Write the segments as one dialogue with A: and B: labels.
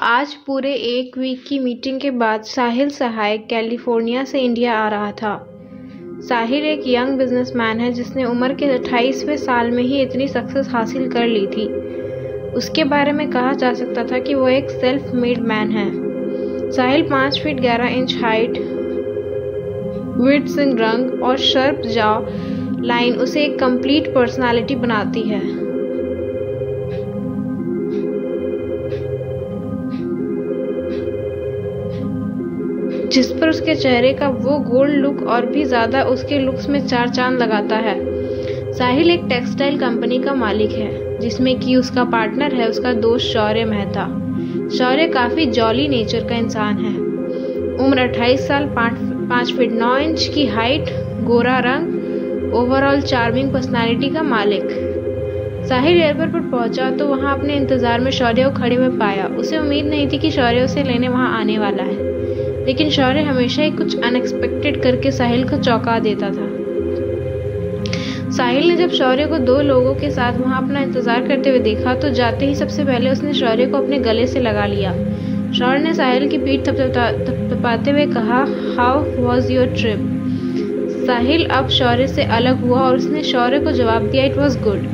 A: आज पूरे 1 वीक की मीटिंग के बाद साहिल सहाय कैलिफोर्निया से इंडिया आ रहा था। साहिल एक यंग बिजनेसमैन है जिसने उम्र के 28वें साल में ही इतनी सक्सेस हासिल कर ली थी। उसके बारे में कहा जा सकता था कि वो एक सेल्फ मेड मैन है। साहिल 5 फीट 11 इंच हाइट, विड्थ इन रंग और शार्प जॉ लाइन उसे एक कंप्लीट पर्सनालिटी बनाती है। जिस पर उसके चेहरे का वो गोल्ड लुक और भी ज्यादा उसके लुक्स में 4 चांद लगाता है। साहिल एक टेक्सटाइल कंपनी का मालिक है जिसमें कि उसका पार्टनर है उसका दोस्त शौर्य मेहता। शौर्य काफी जॉली नेचर का इंसान है। उम्र 28 साल, 5 फीट 9 इंच की हाइट, गोरा रंग, ओवरऑल चार्मिंग पर्सनालिटी का मालिक। साहिल एयरपोर्ट पर पहुंचा तो वहां अपने इंतजार में शौर्य को खड़े हुए पाया। उसे उम्मीद नहीं थी कि शौर्य उसे लेने वहां आने वाला है, लेकिन शौर्य हमेशा ही कुछ अनएक्सपेक्टेड करके साहिल को चौंका देता था। साहिल ने जब शौर्य को 2 लोगों के साथ वहां अपना इंतजार करते हुए देखा तो जाते ही सबसे पहले उसने शौर्य को अपने गले से लगा लिया। शौर्य ने साहिल की पीठ थपथपाते हुए कहा, हाउ वॉज योर ट्रिप? साहिल अब शौर्य से अलग हुआ और उसने शौर्य को जवाब दिया, it was good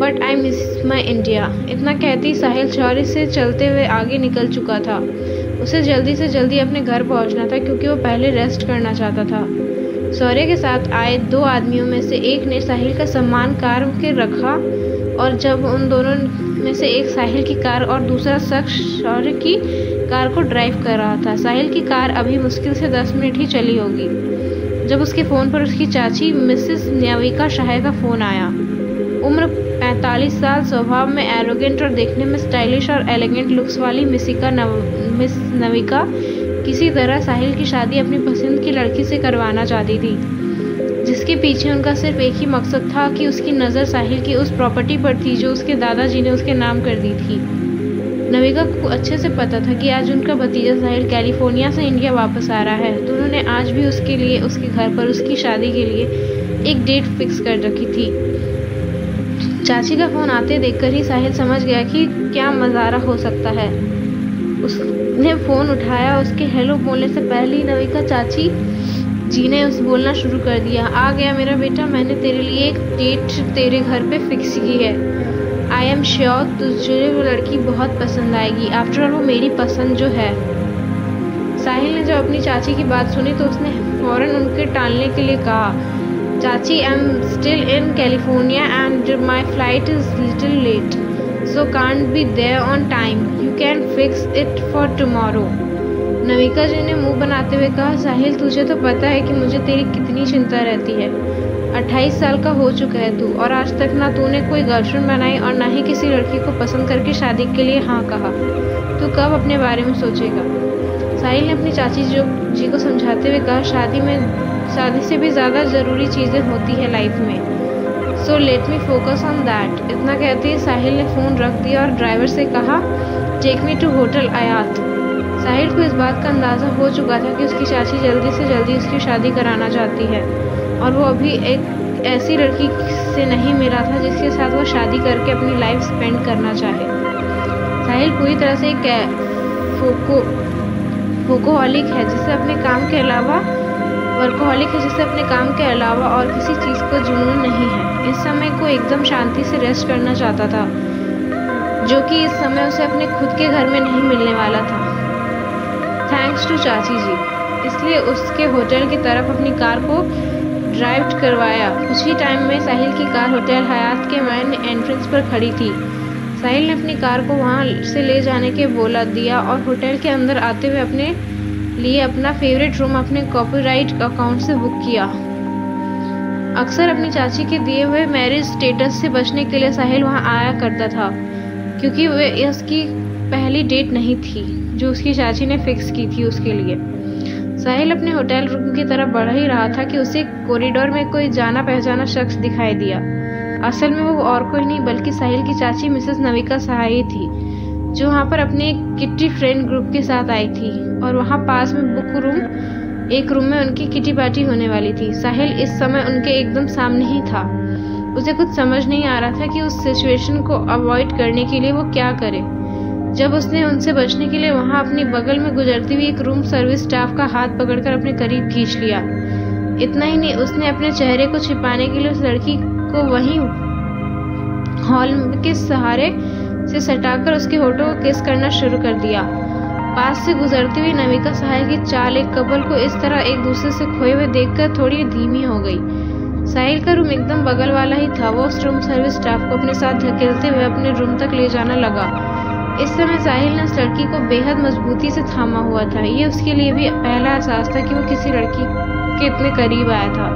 A: but I miss my India. इतना कहती साहिल शौर्य से चलते हुए आगे निकल चुका था। उसे जल्दी से जल्दी अपने घर पहुंचना था क्योंकि वो पहले रेस्ट करना चाहता था। शौर्य के साथ आए 2 आदमियों में से एक ने साहिल का सामान कार के रखा और जब उन दोनों में से एक साहिल की कार और दूसरा शख्स शौर्य की कार को ड्राइव कर रहा था। साहिल की कार अभी मुश्किल से 10 मिनट ही चली होगी जब उसके फ़ोन पर उसकी चाची मिसेस नविका शाह का फ़ोन आया। उम्र 45 साल, स्वभाव में एरोगेंट और देखने में स्टाइलिश और एलिगेंट लुक्स वाली मिस नविका किसी तरह साहिल की शादी अपनी पसंद की लड़की से करवाना चाहती थी, जिसके पीछे उनका सिर्फ एक ही मकसद था कि उसकी नज़र साहिल की उस प्रॉपर्टी पर थी जो उसके दादाजी ने उसके नाम कर दी थी। नविका को अच्छे से पता था कि आज उनका भतीजा साहिल कैलिफोर्निया से इंडिया वापस आ रहा है, तो उन्होंने आज भी उसके लिए उसके घर पर उसकी शादी के लिए एक डेट फिक्स कर रखी थी। चाची का फोन आते देखकर ही साहिल समझ गया कि क्या नज़ारा हो सकता है। उसने फोन उठाया। उसके हेलो बोलने से पहले ही नविका चाची जी ने बोलना शुरू कर दिया, आ गया मेरा बेटा, मैंने तेरे लिए एक डेट तेरे घर पे फिक्स की है। आई एम श्योर तुझे वो लड़की बहुत पसंद आएगी। आफ्टर ऑल वो मेरी पसंद जो है। साहिल ने जब अपनी चाची की बात सुनी तो उसने फौरन उनके टालने के लिए कहा, चाची, I am still in California and my flight is little late, so can't be there on time. You can fix it for tomorrow. Navika ji ने मुंह बनाते हुए कहा, साहिल तुझे तो पता है कि मुझे तेरी कितनी चिंता रहती है। 28 साल का हो चुका है तू और आज तक ना तूने कोई गर्लफ्रेंड बनाई और ना ही किसी लड़की को पसंद करके शादी के लिए हाँ कहा। तू कब अपने बारे में सोचेगा? साहिल ने अपनी चाची जी को समझाते हुए कहा, शादी से भी ज़्यादा ज़रूरी चीज़ें होती है लाइफ में, so let me focus on that. इतना कहते ही साहिल ने फ़ोन रख दिया और ड्राइवर से कहा, टेक मी टू होटल आयात। साहिल को इस बात का अंदाज़ा हो चुका था कि उसकी चाची जल्दी से जल्दी उसकी शादी कराना चाहती है और वो अभी एक ऐसी लड़की से नहीं मिला था जिसके साथ वो शादी करके अपनी लाइफ स्पेंड करना चाहे। साहिल पूरी तरह से एक फोकोहॉलिक है जिसे अपने काम के अलावा वर्कोहॉलिक है जिसे अपने काम के अलावा और किसी चीज़ को जुनून नहीं है। इस समय को एकदम शांति से रेस्ट करना चाहता था जो कि इस समय उसे अपने खुद के घर में नहीं मिलने वाला था, थैंक्स टू चाची जी। इसलिए उसके होटल की तरफ अपनी कार को ड्राइव करवाया। कुछ ही टाइम में साहिल की कार होटल हयात के मेन एंट्रेंस पर खड़ी थी। साहिल ने अपनी कार को वहाँ से ले जाने के बोला दिया और होटल के अंदर आते हुए अपने लिए अपना फेवरेट रूम अपने कॉपीराइट अकाउंट से बुक किया। अक्सर अपनी चाची के दिए हुए मैरिज स्टेटस से बचने के लिए साहिल वहां आया करता था क्योंकि वे उसकी पहली डेट नहीं थी जो उसकी चाची ने फिक्स की थी उसके लिए। साहिल अपने होटल रूम की तरफ बढ़ ही रहा था कि उसे कॉरिडोर में कोई जाना पहचाना शख्स दिखाई दिया। असल में वो और कोई नहीं बल्कि साहिल की चाची मिसेस नविका सहाय थी जो वहाँ पर अपने किटी फ्रेंड ग्रुप के साथ आई थी और वहाँ पास में एक रूम में उनकी किटी पार्टी होने वाली थी। साहिल इस समय उनके एकदम सामने ही था। उसे कुछ समझ नहीं आ रहा था कि उस सिचुएशन को अवॉइड करने के लिए वो क्या करे। जब उसने उनसे बचने के लिए वहां अपनी बगल में गुजरती हुई एक रूम सर्विस स्टाफ का हाथ पकड़कर अपने करीब खींच लिया। इतना ही नहीं, उसने अपने चेहरे को छिपाने के लिए उस लड़की को वहीं हॉल के सहारे से सटाकर उसके होठों को किस करना शुरू कर दिया। पास से गुजरती हुई नमिका साहिल की चाल एक कपल को इस तरह एक दूसरे से खोए हुए देखकर थोड़ी धीमी हो गई। साहिल का रूम एकदम बगल वाला ही था। वो उस रूम सर्विस स्टाफ को अपने साथ धकेलते हुए अपने रूम तक ले जाना लगा। इस समय साहिल ने उस लड़की को बेहद मजबूती से थामा हुआ था। ये उसके लिए भी पहला एहसास था कि वो किसी लड़की के इतने करीब आया था,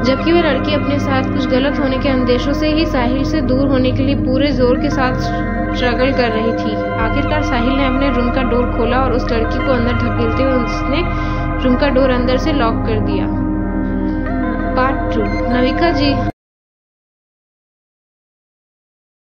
A: जबकि वह लड़की अपने साथ कुछ गलत होने के अंदेशों से ही साहिल से दूर होने के लिए पूरे जोर के साथ स्ट्रगल कर रही थी। आखिरकार साहिल ने अपने रूम का डोर खोला और उस लड़की को अंदर धकेलते हुए उसने रूम का डोर अंदर से लॉक कर दिया। पार्ट 2। नमिका जी